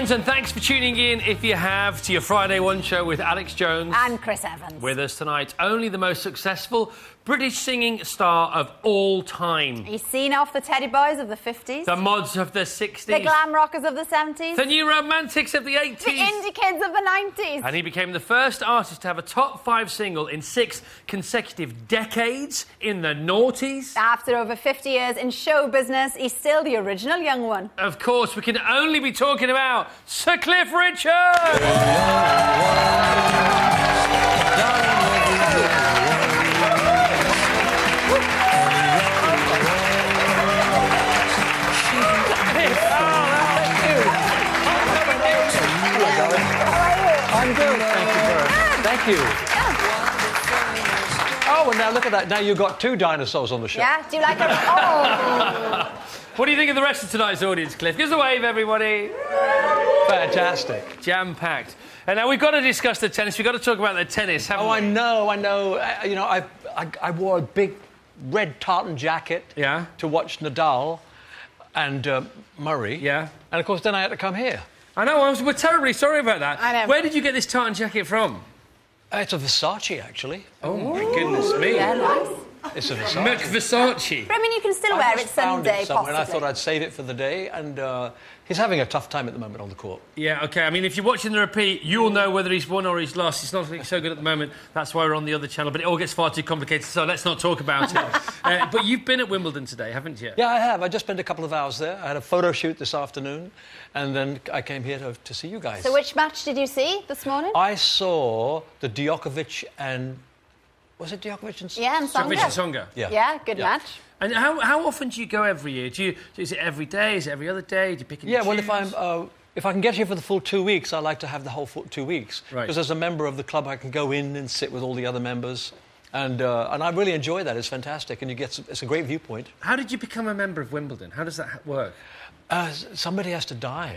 friends, and thanks for tuning in, if you have, to your Friday One show with Alex Jones. And Chris Evans. With us tonight, only the most successful British singing star of all time. He's seen off the Teddy Boys of the 50s. The mods of the 60s. The glam rockers of the 70s. The new romantics of the 80s. The indie kids of the 90s. And he became the first artist to have a top 5 single in 6 consecutive decades in the noughties. After over 50 years in show business, he's still the original young one. Of course, we can only be talking about Sir Cliff Richard! I'm good, thank you. Oh, and now look at that. Now you've got 2 dinosaurs on the show. Yeah? Do you like it? Oh! What do you think of the rest of tonight's audience, Cliff? Give us a wave, everybody. Fantastic. Jam-packed. And now we've got to discuss the tennis. We've got to talk about the tennis, haven't we? I know. You know, I wore a big red tartan jacket to watch Nadal and Murray. Yeah. And, of course, then I had to come here. I know, we're terribly sorry about that. I know. Where did you get this tartan jacket from? It's a Versace, actually. Oh, my goodness me. Yeah, nice. It's a Versace. McVersace. But I mean, you can still wear it someday, somewhere, and I possibly. thought I'd save it for the day, and he's having a tough time at the moment on the court. Yeah, OK. I mean, if you're watching the repeat, you'll know whether he's won or he's lost. He's not looking so good at the moment. That's why we're on the other channel. But it all gets far too complicated, so let's not talk about it. But you've been at Wimbledon today, haven't you? Yeah, I have. I just spent a couple of hours there. I had a photo shoot this afternoon, and then I came here to see you guys. So which match did you see this morning? I saw the Djokovic and... Was it Djokovic and Tsonga? Yeah, and Tsonga. Djokovic and Tsonga. Yeah, good match. And how often do you go every year? Is it every day? Is it every other day? Do you pick and choose? Well, if I can get here for the full 2 weeks, I like to have the whole full 2 weeks. Right. Because as a member of the club, I can go in and sit with all the other members. And I really enjoy that. It's fantastic. And it's a great viewpoint. How did you become a member of Wimbledon? How does that work? Somebody has to die.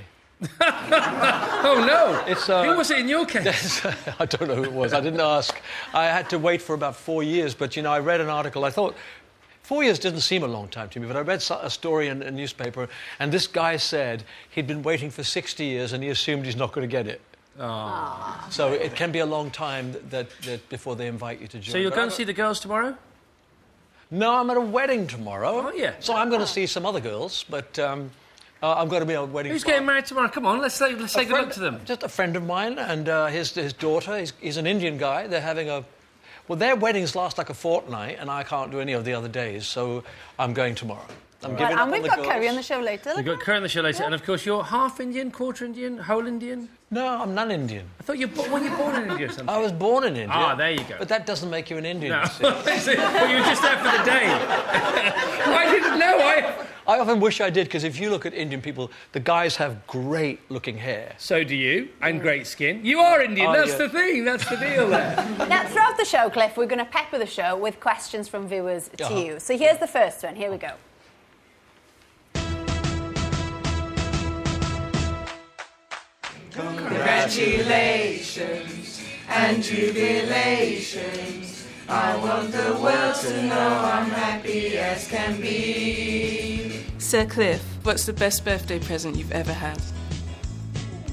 Oh, no. Who was it in your case? I don't know who it was. I didn't ask. I had to wait for about 4 years. But, you know, I read an article. I thought 4 years didn't seem a long time to me. But I read a story in a newspaper. And this guy said he'd been waiting for 60 years and he assumed he's not going to get it. Oh. So it can be a long time that before they invite you to join. So you'll go and see the girls tomorrow? No, I'm at a wedding tomorrow. Oh, yeah. So I'm going to see some other girls, but I'm going to be at a wedding. Who's getting married tomorrow? Come on, let's say good luck to them. Just a friend of mine and his daughter. He's an Indian guy. They're having a... Well, their weddings last like a fortnight, and I can't do any of the other days, so I'm going tomorrow. I'm giving up on the we've got girls. Kerry on the show later. We've got Kerry on the show later, and of course you're half Indian, quarter Indian, whole Indian? No, I'm non-Indian. I thought you were born in India or something. I was born in India. Ah, there you go. But that doesn't make you an Indian, No. you see. Well, you were just there for the day. I didn't know. I often wish I did, because if you look at Indian people, the guys have great-looking hair. So do you, and great skin. You are Indian, that's the thing, that's the deal there. Now, throughout the show, Cliff, we're going to pepper the show with questions from viewers to you. So here's the first one. Here we go. Congratulations and jubilations. I want the world to know I'm happy as can be. Sir Cliff, what's the best birthday present you've ever had?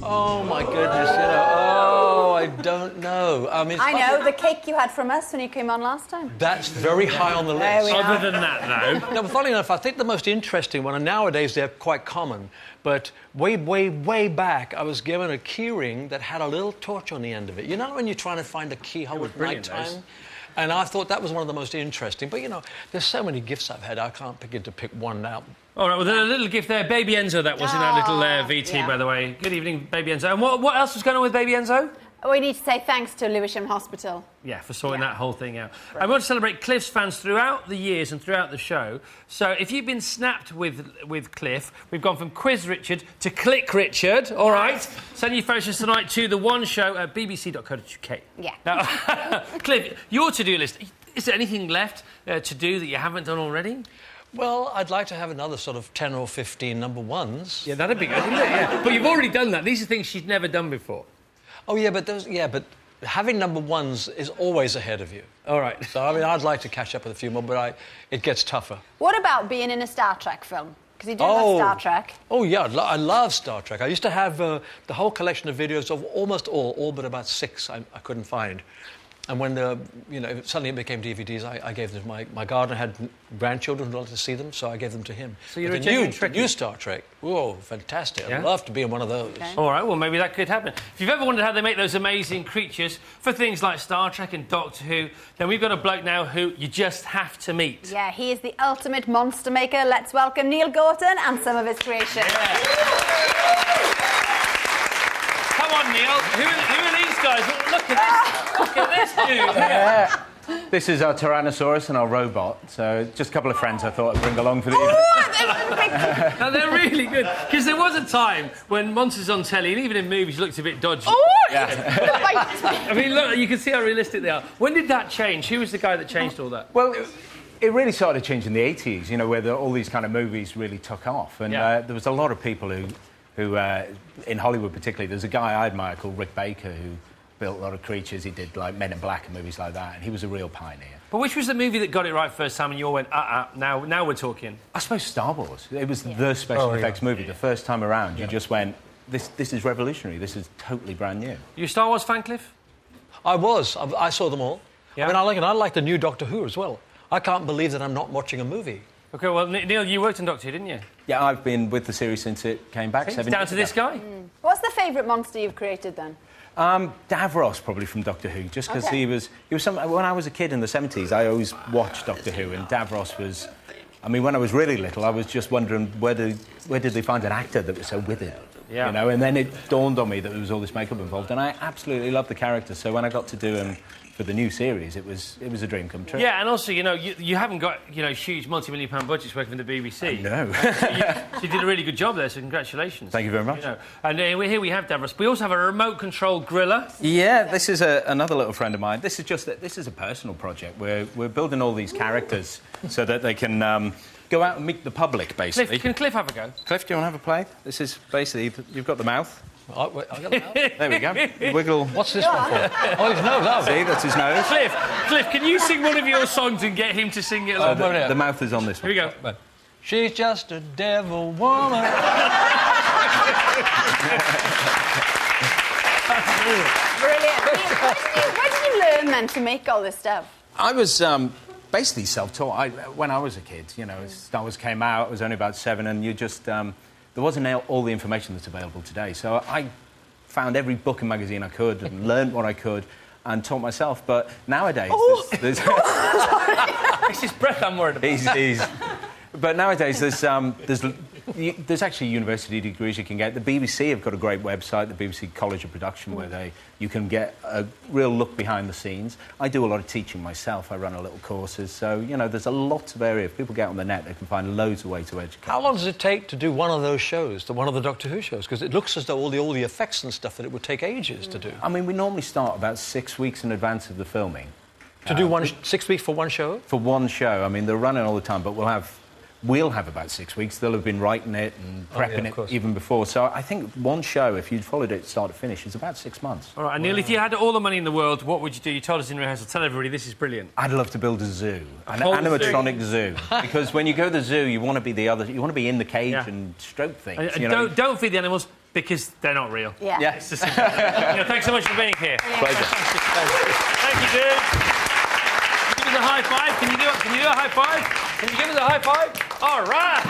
Oh, my goodness, you know, I don't know. I mean, I know, the cake you had from us when you came on last time. That's very high on the There list. we Other than that, though. No, but funny enough, I think the most interesting one, and nowadays they're quite common, but way back, I was given a keyring that had a little torch on the end of it. You know when you're trying to find a keyhole at night time? And I thought that was one of the most interesting. But, you know, there's so many gifts I've had, I can't begin to pick one out. All right, well, there's a little gift there. Baby Enzo, that was in that little VT, by the way. Good evening, Baby Enzo. And what else was going on with Baby Enzo? We need to say thanks to Lewisham Hospital. Yeah, for sorting that whole thing out. I want to celebrate Cliff's fans throughout the years and throughout the show. So if you've been snapped with Cliff, we've gone from Quiz Richard to Click Richard, all right? Send your photos tonight to the One Show at bbc.co.uk. Yeah. Now, Cliff, your to-do list, is there anything left to do that you haven't done already? Well, I'd like to have another sort of 10 or 15 number ones. Yeah, that'd be good, wouldn't it? Yeah. But you've already done that. These are things she's never done before. Oh, yeah, but having number ones is always ahead of you. All right. So, I mean, I'd like to catch up with a few more, but it gets tougher. What about being in a Star Trek film? Because you do love Star Trek. Oh, yeah, I love Star Trek. I used to have the whole collection of videos of almost all but about 6 I couldn't find. And when suddenly it became DVDs, I gave them to my gardener had grandchildren who wanted to see them, so I gave them to him. So you're but a genuine Trekkie. new Star Trek. Whoa, fantastic. Yeah? I'd love to be in one of those. Okay. All right, well, maybe that could happen. If you've ever wondered how they make those amazing creatures for things like Star Trek and Doctor Who, then we've got a bloke now who you just have to meet. Yeah, he is the ultimate monster maker. Let's welcome Neil Gorton and some of his creations. Come on, Neil. Who are these guys? Look at this. Look at this dude. Yeah. This is our Tyrannosaurus and our robot. So just a couple of friends I thought I'd bring along for the evening. No, they're really good. Because there was a time when monsters on telly, and even in movies, looked a bit dodgy. I mean, look, you can see how realistic they are. When did that change? Who was the guy that changed all that? Well, it really started changing in the 80s, you know, where all these kind of movies really took off. And there was a lot of people who in Hollywood particularly, there's a guy I admire called Rick Baker who built a lot of creatures. He did like Men in Black and movies like that, and he was a real pioneer. But which was the movie that got it right first time and you all went, now we're talking? I suppose Star Wars. It was the special effects movie. The first time around, you just went, this is revolutionary. This is totally brand new. You a Star Wars fan, Cliff? I was. I saw them all. Yeah. I mean, I like the new Doctor Who as well. I can't believe that I'm not watching a movie. OK, well, Neil, you worked on Doctor Who, didn't you? Yeah, I've been with the series since it came back. It's 7 down years to this ago. guy. What's the favourite monster you've created then? Davros, probably from Doctor Who, just because he was some. When I was a kid in the 70s, I always watched Doctor Who, and Davros was. I mean, when I was really little, I was just wondering where did they find an actor that was so withered? Yeah. You know, and then it dawned on me that there was all this makeup involved, and I absolutely loved the character. So when I got to do him for the new series, it was a dream come true. Yeah, and also, you know, you haven't got, you know, huge multi-million-pound budgets working for the BBC. No. So you did a really good job there, so congratulations. Thank you very much. You know. And here we have Davros. We also have a remote-controlled griller. Yeah, this is another little friend of mine. This is a personal project. We're building all these characters so that they can go out and meet the public, basically. Can Cliff have a go? Cliff, do you want to have a play? This is basically, you've got the mouth. I got that. There we go. Wiggle. What's this one for? Oh, his nose. Oh. See, that's his nose. Cliff, can you sing one of your songs and get him to sing it along? The mouth is on this Here one. we go. She's just a devil woman. Brilliant. Where did you learn then to make all this stuff? I was basically self-taught. When I was a kid, you know, Star Wars came out, I was only about 7, and you just... there wasn't all the information that's available today. So I found every book and magazine I could and learned what I could and taught myself. But nowadays... there's It's his breath I'm worried about. But nowadays there's actually university degrees you can get. The BBC have got a great website, the BBC College of Production, where you can get a real look behind the scenes. I do a lot of teaching myself. I run a little courses. So, you know, there's a lot of area. If people get on the net, they can find loads of ways to educate. How long does it take to do one of those shows, one of the Doctor Who shows? Because it looks as though all the effects and stuff that it would take ages to do. I mean, we normally start about 6 weeks in advance of the filming. To do 6 weeks for one show? For one show. I mean, they're running all the time, but we'll have about 6 weeks. They'll have been writing it and prepping it even before. So I think one show, if you'd followed it start to finish, is about 6 months. All right, and Neil, if you had all the money in the world, what would you do? You told us in rehearsal. Tell everybody this is brilliant. I'd love to build a zoo, an whole animatronic zoo. Because when you go to the zoo, you want to be you want to be in the cage and stroke things. And don't feed the animals because they're not real. Yeah. It's just, thanks so much for being here. Pleasure. Thank you, dude. Give us a high five. Can you do a high five? Can you give us a high five? All right.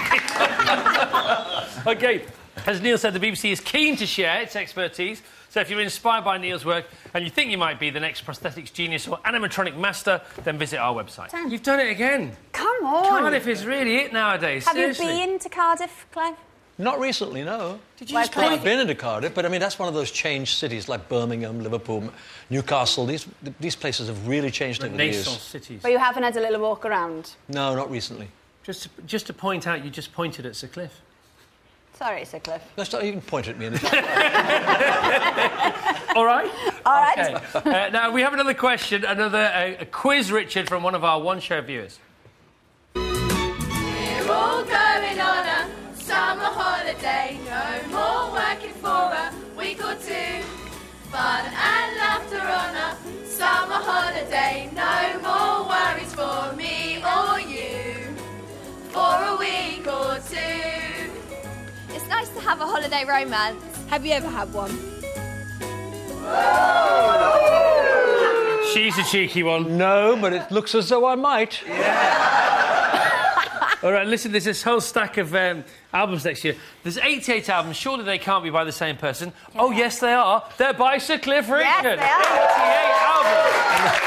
OK. As Neil said, the BBC is keen to share its expertise. So if you're inspired by Neil's work and you think you might be the next prosthetics genius or animatronic master, then visit our website. You've done it again. Come on. Cardiff is really it nowadays. Have Seriously. you been to Cardiff, Clive? Not recently, no. Did you just I've been into Cardiff, but I mean, that's one of those changed cities like Birmingham, Liverpool, Newcastle. These places have really changed over the years. Renaissance cities. But you haven't had a little walk around? No, not recently. Just to point out, you just pointed at Sir Cliff. Sorry, Sir Cliff. You can point at me. All right? All right. Okay. Now, we have another question, a quiz, Richard, from one of our one-show viewers. We're all going on a summer holiday, no more working for a week or two. Fun and laughter on a summer holiday, no more worries for me or you. For a week or two. holiday romance. Have you ever had one? She's a cheeky one. No, but it looks as though I might. All right, listen, there's this whole stack of albums next year. There's 88 albums. Surely they can't be by the same person. Oh, yes, they are. They're by Sir Cliff Richard. Yes, 88 albums.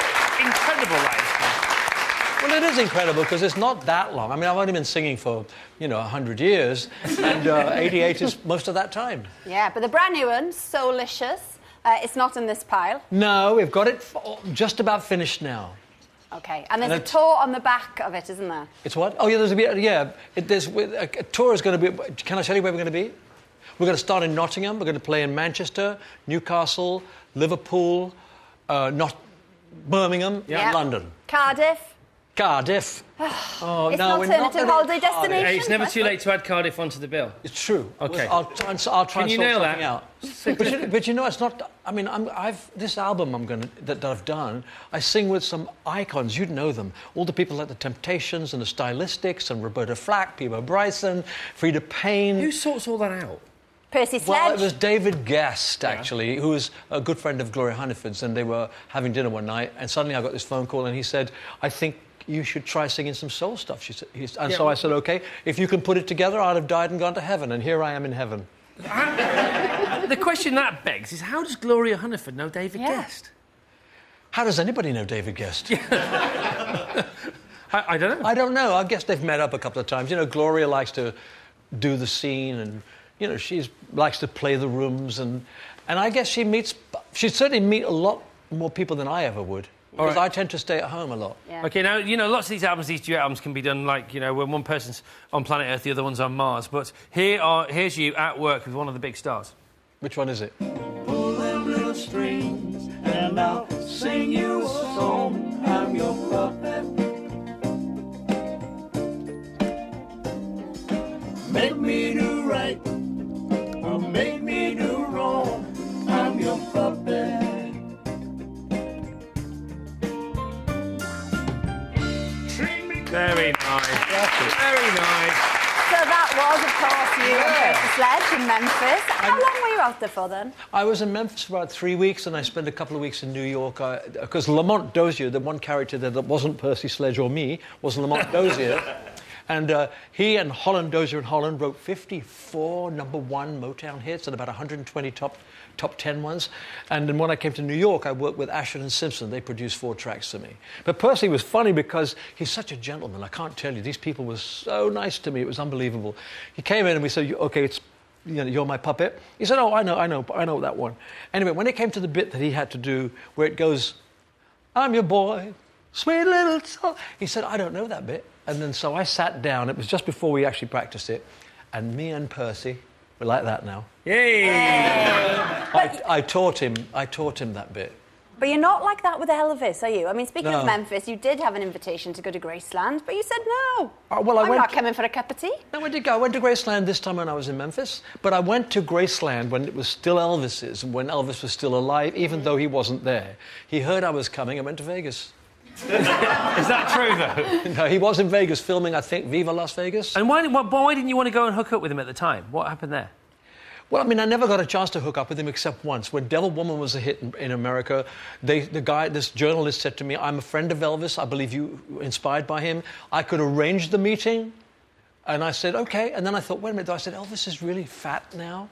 Incredible, that Well, it is incredible because it's not that long. I mean, I've only been singing for, 100 years, and 88 is most of that time. Yeah, but the brand new one, Soulicious, it's not in this pile. No, we've got it just about finished now. OK, and there's a tour on the back of it, isn't there? It's what? Oh, yeah, there's a bit, yeah. A tour is going to be... Can I tell you where we're going to be? We're going to start in Nottingham. We're going to play in Manchester, Newcastle, Liverpool, Birmingham, and London. Cardiff. Cardiff. Oh, It's no, an we're not alternative gonna- holiday destination. Hey, it's never too late to add Cardiff onto the bill. It's true. OK. I'll try and Can you sort nail something that? out. But it's not. I mean, this album that I've done. I sing with some icons. You'd know them. All the people like the Temptations and the Stylistics and Roberta Flack, Peter Bryson, Frida Payne. Who sorts all that out? Percy Sledge. Well, it was David Guest, actually, who was a good friend of Gloria Hunniford's, and they were having dinner one night, and suddenly I got this phone call, and he said, I think you should try singing some soul stuff. So I said, OK, if you can put it together, I'd have died and gone to heaven, and here I am in heaven. The question that begs is, how does Gloria Hunniford know David Guest? How does anybody know David Guest? I don't know. I don't know. I guess they've met up a couple of times. Gloria likes to do the scene, and, she likes to play the rooms, and I guess she'd certainly meet a lot more people than I ever would. Because I tend to stay at home a lot. Yeah. OK, now, lots of these albums, these duet albums can be done like, when one person's on planet Earth, the other one's on Mars. But here's you at work with one of the big stars. Which one is it? Pull them little strings and I'll sing you a song. I'm your puppet. Make me do right or make me do wrong. I'm your puppet. Very nice. Very nice. So that was, of course, you and Percy Sledge in Memphis. How long were you out there for, then? I was in Memphis for about 3 weeks, and I spent a couple of weeks in New York, because Lamont Dozier, the one character there that wasn't Percy Sledge or me, was Lamont Dozier. And he and Holland Dozier and Holland wrote 54 #1 Motown hits and about 120 top 10 ones. And then when I came to New York, I worked with Ashford and Simpson. They produced 4 tracks for me. But Percy was funny because he's such a gentleman. I can't tell you. These people were so nice to me. It was unbelievable. He came in and we said, OK, you're my puppet. He said, oh, I know that one. Anyway, when it came to the bit that he had to do where it goes, I'm your boy, sweet little soul, he said, I don't know that bit. And then so I sat down. It was just before we actually practiced it. And me and Percy, we're like that now. Yay! I taught him that bit. But you're not like that with Elvis, are you? I mean, speaking No. of Memphis, you did have an invitation to go to Graceland, but you said no. Well, I'm not coming for a cup of tea. No, I did go. I went to Graceland this time when I was in Memphis, but I went to Graceland when it was still Elvis's, and when Elvis was still alive, even though he wasn't there. He heard I was coming and went to Vegas. Is that true, though? No, he was in Vegas filming, I think, Viva Las Vegas. And why didn't you want to go and hook up with him at the time? What happened there? Well, I mean, I never got a chance to hook up with him except once. When Devil Woman was a hit in America, this journalist said to me, I'm a friend of Elvis. I believe you were inspired by him. I could arrange the meeting. And I said, OK. And then I thought, wait a minute. I said, Elvis is really fat now.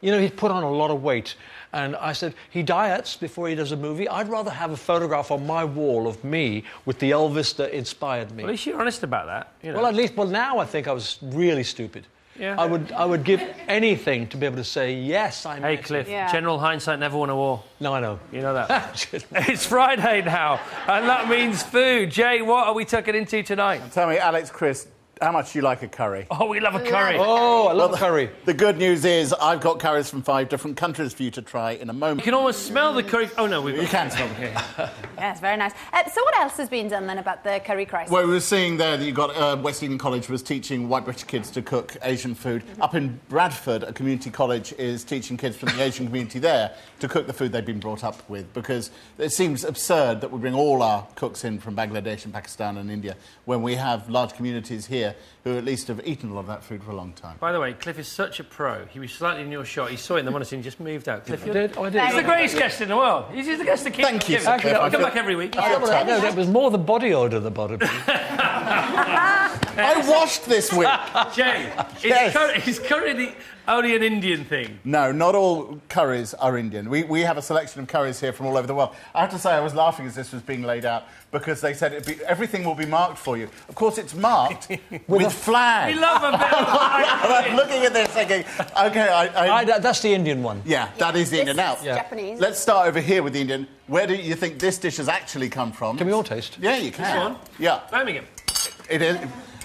He'd put on a lot of weight. And I said, he diets before he does a movie. I'd rather have a photograph on my wall of me with the Elvis that inspired me. Well, at least you're honest about that. Well, now I think I was really stupid. Yeah. I would give anything to be able to say, yes, I'm... Hey, Cliff, Yeah. General hindsight never won a war. No, I know. You know that. It's Friday now, and that means food. Jay, what are we tucking into tonight? Tell me, Alex, Chris, how much do you like a curry? Oh, we love a curry. Oh, I love curry. The good news is I've got curries from 5 different countries for you to try in a You moment. can almost smell the curry. Oh, no, You can smell it. Yes, very nice. So what else has been done then about the curry crisis? Well, we were seeing there that you got West Eden College was teaching white British kids to cook Asian food. Up in Bradford, a community college is teaching kids from the Asian community there to cook the food they've been brought up with, because it seems absurd that we bring all our cooks in from Bangladesh and Pakistan and India when we have large communities here here who at least have eaten a lot of that food for a long time. By the way, Cliff is such a pro. He was slightly in your shot. He saw it in the monitor and just moved out. Cliff, I did. he's the greatest guest in the world. He's the guest to keep. Thank you, Cliff. Sir Cliff. I'll I come feel- back every week. Yeah. No, that was more the body odour that bothered me. I washed this week. Jay, Yes. is curry only an Indian thing? No, not all curries are Indian. We have a selection of curries here from all over the world. I have to say, I was laughing as this was being laid out because they said everything will be marked for you. Of course, it's marked with flag. We love a bit of And I'm looking at this thinking, OK, That's the Indian one. yeah, that is the Indian. Now, This is Japanese. let's start over here with the Indian. Where do you think this dish has actually come from? Can we all taste? Yeah, you can. Go on. Yeah, Birmingham. it is.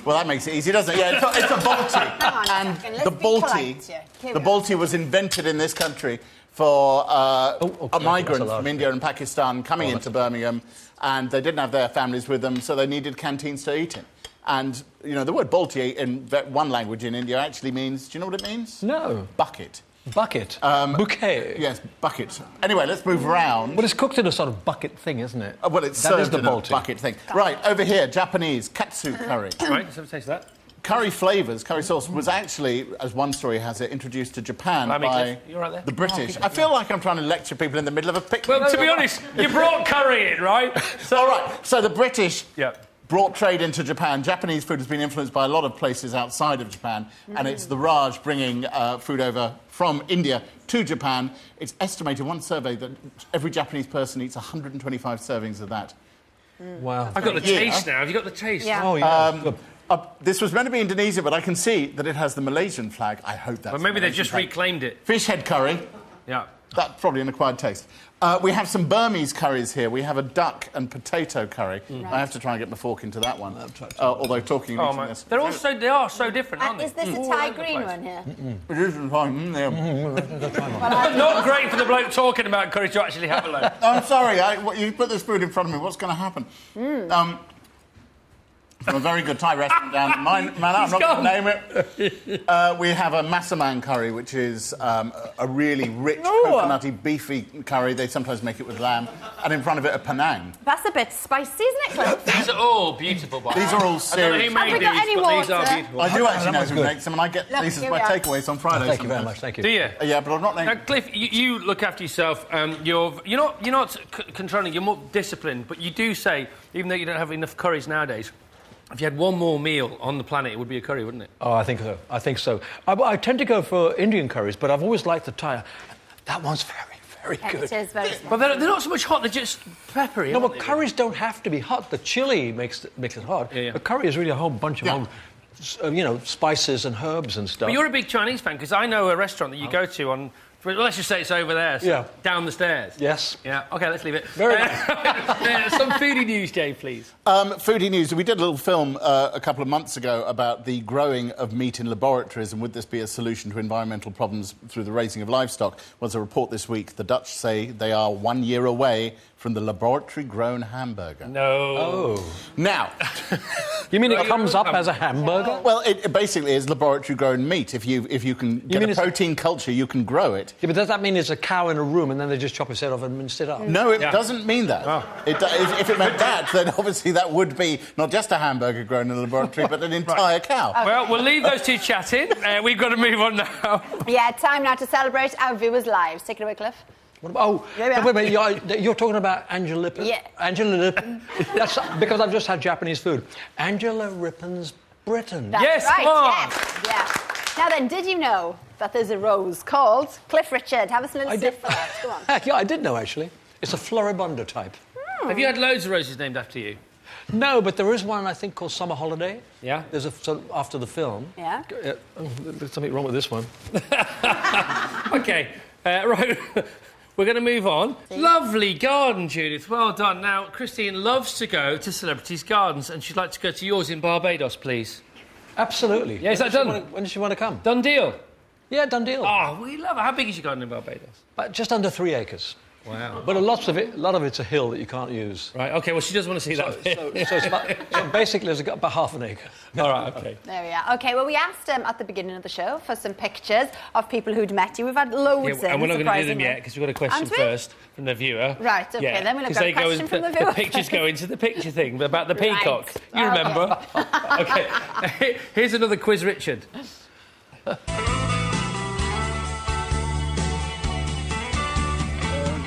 Well, that makes it easy, doesn't it? Yeah, it's a balti. Hang on a And second, let's the be polite balti, here. Here the we are. balti was invented in this country for that's migrants a large from India and Pakistan coming into Birmingham, and they didn't have their families with them, so they needed canteens to eat in. And, you know, the word balti in one language in India actually means, do you know what it means? No. Bucket. Bucket. Bouquet. Yes, bucket. Anyway, let's move around. Well, it's cooked in a sort of bucket thing, isn't it? Well, it's That is served the in a balti. bucket thing. Right, over here, Japanese katsu curry. Right, let's have a taste of that. Curry flavours, curry sauce, was actually, as one story has it, introduced to Japan Blimey, by Cliff, you all right there? the British. I feel like I'm trying to lecture people in the middle of a picnic. Well, to be honest, you brought curry in, right? So, All right, so the British Yeah. brought trade into Japan. Japanese food has been influenced by a lot of places outside of Japan, and it's the Raj bringing food over from India to Japan. It's estimated, one survey, that every Japanese person eats 125 servings of that. Wow. I've got the Yeah. taste now. Have you got the taste? Yeah. Oh, yeah. This was meant to be Indonesia, but I can see that it has the Malaysian flag. I hope that's Well, maybe the they Malaysian just flag. reclaimed it. Fish head curry. Yeah. That's probably an acquired taste. We have some Burmese curries here. We have a duck and potato curry. I have to try and get my fork into that one. Although talking and Oh, eating my. this. They are so different, aren't And they? is this a Thai green one here? It is fine. Not great for the bloke talking about curry to actually have a look. I'm sorry. You put this food in front of me. What's going to happen? From a very good Thai restaurant down in Manor, I'm not going to name it. We have a Massaman curry, which is a really rich, coconutty, beefy curry. They sometimes make it with lamb. And in front of it, a Penang. That's a bit spicy, isn't it, Cliff? These are all beautiful, by the way. These are all I don't know serious. who made Have we got these, any but these are water? beautiful. I do actually know was who good. makes them, and I get Look, these as here my we are. takeaways on Fridays. Thank you very sometimes. much. Thank you. Do you? Yeah, but I'm not Now, naming. Cliff, you look after yourself. You're not controlling. You're more disciplined, but you do say, even though you don't have enough curries nowadays, if you had one more meal on the planet, it would be a curry, wouldn't it? Oh, I think so. I think so. I tend to go for Indian curries, but I've always liked the Thai. That one's very good. It is very spicy. But they're not so much hot. They're just peppery. No, aren't but they? curries don't have to be hot. The chili makes it hot. Yeah, yeah. The curry is really a whole bunch of spices and herbs and stuff. But you're a big Chinese fan because I know a restaurant that you go to on. Well, let's just say it's over there. So Yeah. Down the stairs. Yes. Yeah. Okay, let's leave it. Very Some foodie news, Jay, please. Foodie news. We did a little film a couple of months ago about the growing of meat in laboratories, and would this be a solution to environmental problems through the raising of livestock? Was a report this week. The Dutch say they are 1 year away from the laboratory-grown hamburger. No. Oh. Now, You mean it comes up as a hamburger? well, it basically is laboratory-grown meat. If you can get mean a it's- protein culture, you can grow it. Yeah, but does that mean it's a cow in a room and then they just chop its head off and mince it up? No, it Yeah. doesn't mean that. If it meant that, then obviously that would be not just a hamburger grown in a laboratory, but an entire cow. Well, we'll leave those two chatting. We've got to move on now. Yeah, time now to celebrate our viewers' lives. Take it away, Cliff. Wait, you're talking about Angela Lippin? Yeah. Angela Lippin. That's because I've just had Japanese food. Angela Rippon's Britain. That's Yes, right, come on. yes. Yeah. Now then, did you know that there's a rose called Cliff Richard? Have us a little sip for that. Go on. Yeah, I did know, actually. It's a floribunda type. Have you had loads of roses named after you? No, but there is one, I think, called Summer Holiday. Yeah? There's after the film. Yeah. There's something wrong with this one. Okay, right. We're going to move on. Lovely garden, Judith. Well done. Now, Christine loves to go to celebrities' gardens, and she'd like to go to yours in Barbados, please. Absolutely. Yeah, is that done? When does she want to come? Done deal. Yeah, done deal. Oh, we love it. How big is your garden in Barbados? Just under 3 acres. Wow. But a lot of it's a hill that you can't use. Right, OK, well, she does want to see that. So basically, it's got about half an acre. All right, OK. There we are. OK, well, we asked at the beginning of the show for some pictures of people who'd met you. We've had loads in, and we're not going to do them surprisingly. yet, because we've got a question Aren't we? first from the viewer. Right, OK, Yeah, then we'll have 'cause got a question from the viewer. The pictures go into the picture thing about the Right. peacock. You Okay. remember. OK, here's another quiz, Richard.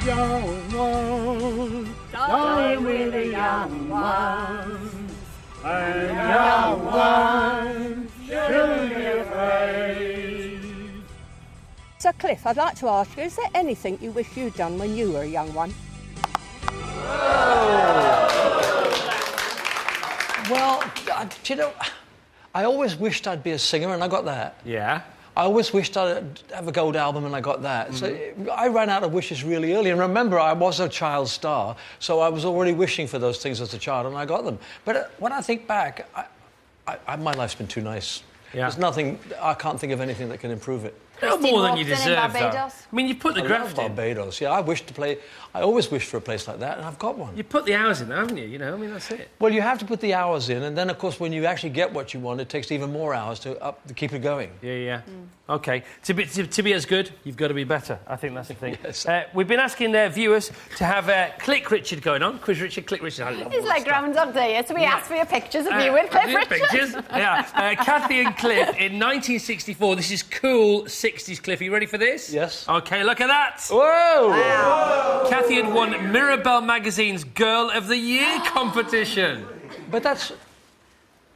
Young one, darling with the young one, and young one, shouldn't be afraid. So, Cliff, I'd like to ask you, is there anything you wish you'd done when you were a young one? Well, you know, I always wished I'd be a singer, and I got that. Yeah. I always wished I'd have a gold album, and I got that. So I ran out of wishes really early. And remember, I was a child star, so I was already wishing for those things as a child, and I got them. But when I think back, my life's been too nice. Yeah. There's nothing, I can't think of anything that can improve it. No more than you Christine deserve, though. Barbados. I mean, you put the I graft love in. Barbados, yeah. I always wished for a place like that, and I've got one. You put the hours in, haven't you? You know, I mean, that's it. Well, you have to put the hours in, and then, of course, when you actually get what you want, it takes even more hours to keep it going. Yeah. OK. To be as good, you've got to be better. I think that's the thing. Yes. We've been asking their viewers to have Click Richard going on. Quiz Richard, Click Richard. I love It's all like that stuff. Groundhog Day, so we asked for your pictures of you with Cliff Have you Richard. pictures? Yeah. Kathy and Cliff in 1964. This is cool 60s, Cliff. Are you ready for this? Yes. OK, look at that. Whoa! Kathy had won Mirabelle magazine's Girl of the Year competition. But that's...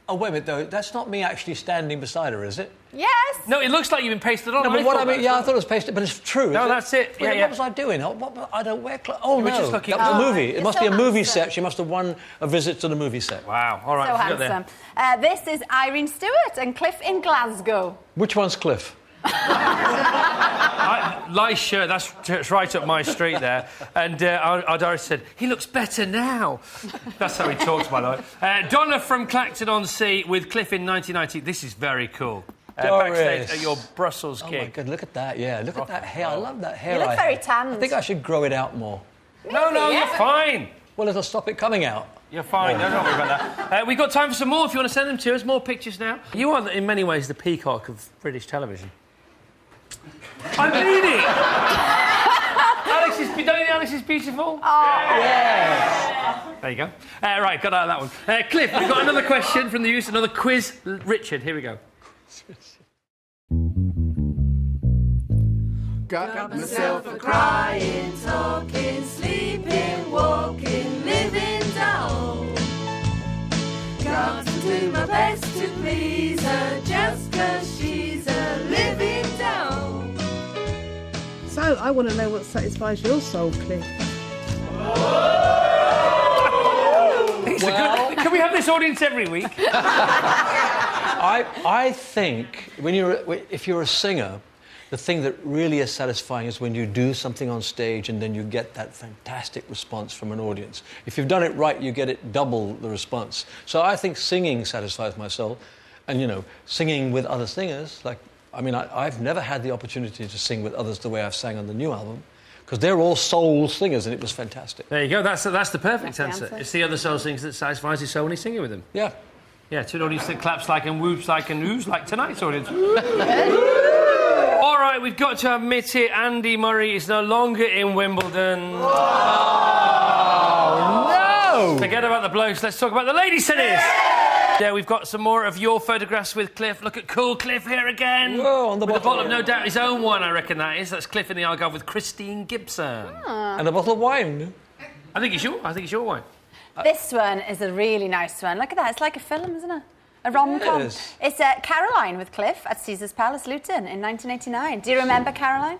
Oh, wait a minute, though. That's not me actually standing beside her, is it? Yes. No, it looks like you've been pasted on. No, but what I mean... thought Yeah, I thought it was pasted, but it's true. No, is that's it. Wait, Yeah. What was I doing? I don't wear clothes. Oh, were no. just looking- That was a Oh, movie. It you're must so be a movie handsome. set. She must have won a visit to the movie set. Wow. All right. So let's go there. handsome. This is Irene Stewart and Cliff in Glasgow. Which one's Cliff? Nice shirt. That's right up my street there. And our director said, he looks better now. That's how he talks, by the way. Donna from Clacton-on-Sea with Cliff in 1990. This is very cool. Backstage Doris. at your Brussels Oh, my gig. God, look at that, yeah. Look at that hair. I love that hair. You look I very have. tanned. I think I should grow it out more. No, yeah. you're fine. Well, it'll stop it coming out. You're fine. No, don't worry about that. We've got time for some more if you want to send them to us. More pictures now. You are, in many ways, the peacock of British television. I mean it! Don't you think Alex is beautiful? Yes. There you go. Right, got out of that one. Cliff, we've got another question from the youth, another quiz. Richard, here we go. Got Myself a crying, talking, sleeping, walking, living doll. Got to do my best to please her just 'cause she's a living doll. So, I want to know what satisfies your soul, Cliff. Can we have this audience every week? I think if you're a singer, the thing that really is satisfying is when you do something on stage and then you get that fantastic response from an audience. If you've done it right, you get it double the response. So I think singing satisfies my soul. And, you know, singing with other singers, I've never had the opportunity to sing with others the way I've sang on the new album, because they're all soul singers, and it was fantastic. There you go. That's the perfect That's the answer. answer. It's the other soul singers that satisfies his soul when he's singing with them. Yeah. Yeah, to an audience that claps like and whoops like and whoos like tonight's audience. All right, we've got to admit it. Andy Murray is no longer in Wimbledon. Oh, no! Forget about the blokes. Let's talk about the ladies tennis. Yeah, we've got some more of your photographs with Cliff. Look at cool Cliff here again. Whoa, on the with a bottle. bottle of no doubt his own one, I reckon that is. That's Cliff in the Algarve with Christine Gibson. And a bottle of wine. I think it's your wine. This one is a really nice one. Look at that. It's like a film, isn't it? A rom-com. It is. It's Caroline with Cliff at Caesar's Palace, Luton, in 1989. Do you remember Caroline?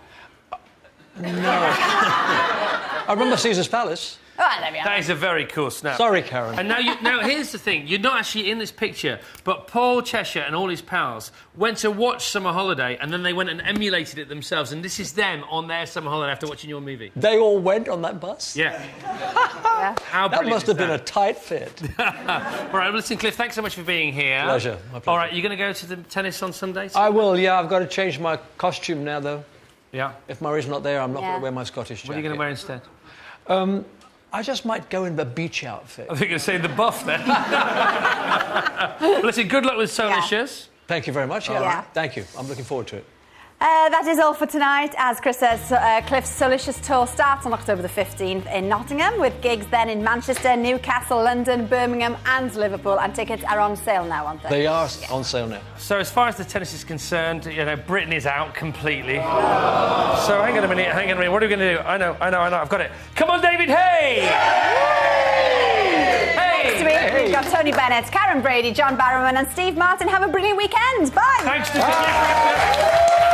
I remember Caesar's Palace. Oh, there we are. That is a very cool snap. Sorry, Karen. And now here's the thing. You're not actually in this picture, but Paul Cheshire and all his pals went to watch Summer Holiday, and then they went and emulated it themselves. And this is them on their summer holiday after watching your movie. They all went on that bus? Yeah. Yeah. How That brilliant must have is been a tight fit. All right, well, listen, Cliff, thanks so much for being here. Pleasure, my pleasure. All right, you're going to go to the tennis on Sunday? I will, yeah. I've got to change my costume now, though. Yeah. If Murray's not there, I'm not going Yeah. to wear my Scottish jacket. What are you going to wear instead? I just might go in the beach outfit. I think you're going to say the buff then. Well, listen, good luck with Solicious. Thank you very much. Yeah. Thank you. I'm looking forward to it. That is all for tonight. As Chris says, Cliff's Solicious Tour starts on October the 15th in Nottingham, with gigs then in Manchester, Newcastle, London, Birmingham and Liverpool. And tickets are on sale now, aren't they? They are on sale now. So as far as the tennis is concerned, you know, Britain is out completely. So hang on a minute. What are we going to do? I know. I've got it. Come on, David Hay! Next week, we've got Tony Bennett, Karen Brady, John Barrowman and Steve Martin. Have a brilliant weekend. Bye. Thanks to